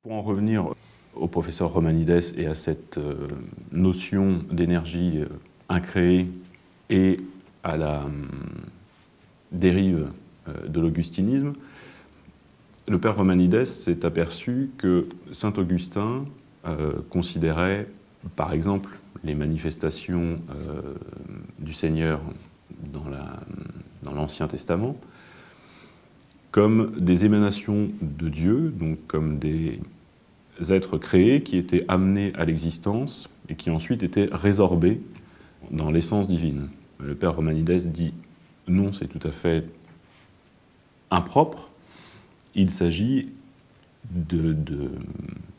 Pour en revenir au professeur Romanides et à cette notion d'énergie incréée et à la dérive de l'augustinisme, le père Romanides s'est aperçu que saint Augustin considérait, par exemple, les manifestations du Seigneur dans l'Ancien Testament comme des émanations de Dieu, donc comme des êtres créés qui étaient amenés à l'existence et qui ensuite étaient résorbés dans l'essence divine. Le père Romanides dit non, c'est tout à fait impropre. Il s'agit de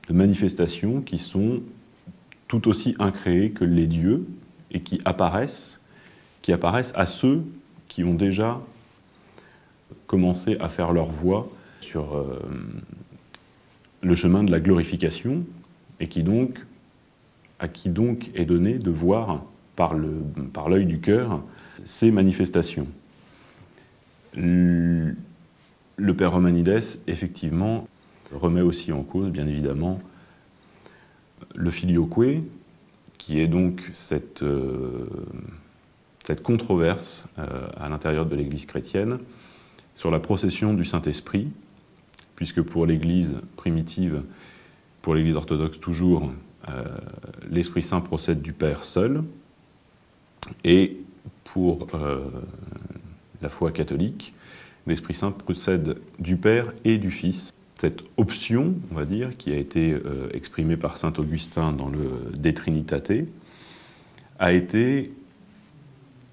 manifestations qui sont tout aussi incréées que les dieux et qui apparaissent à ceux qui ont déjà commencé à faire leur voie sur le chemin de la glorification et à qui donc est donné de voir par l'œil du cœur ces manifestations. Le père Romanides, effectivement, remet aussi en cause, bien évidemment, le filioque, qui est donc cette controverse à l'intérieur de l'Église chrétienne sur la procession du Saint-Esprit, puisque pour l'Église primitive, pour l'Église orthodoxe toujours, l'Esprit Saint procède du Père seul, et pour la foi catholique, l'Esprit Saint procède du Père et du Fils. Cette option, on va dire, qui a été exprimée par saint Augustin dans le De Trinitate, a été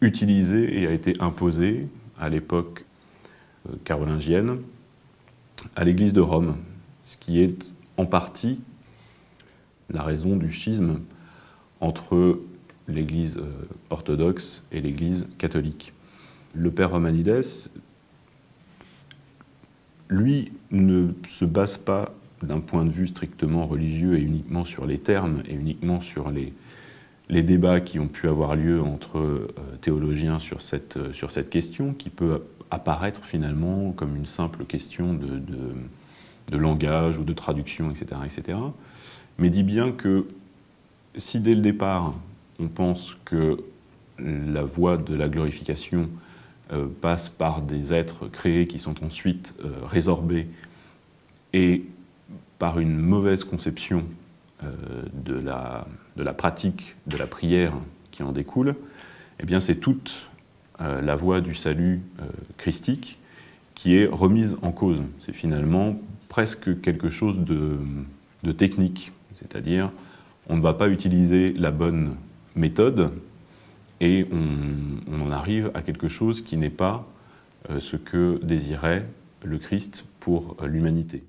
utilisée et a été imposée à l'époque carolingienne à l'Église de Rome, ce qui est en partie la raison du schisme entre l'Église orthodoxe et l'Église catholique. Le père Romanides, lui, ne se base pas d'un point de vue strictement religieux et uniquement sur les termes et uniquement sur les débats qui ont pu avoir lieu entre théologiens sur cette question, qui peut apparaître finalement comme une simple question de langage ou de traduction, etc., mais dit bien que si dès le départ on pense que la voie de la glorification passe par des êtres créés qui sont ensuite résorbés et par une mauvaise conception de la pratique de la prière qui en découle, eh bien c'est toute la voie du salut christique qui est remise en cause. C'est finalement presque quelque chose de technique, c'est-à-dire on ne va pas utiliser la bonne méthode et on en arrive à quelque chose qui n'est pas ce que désirait le Christ pour l'humanité.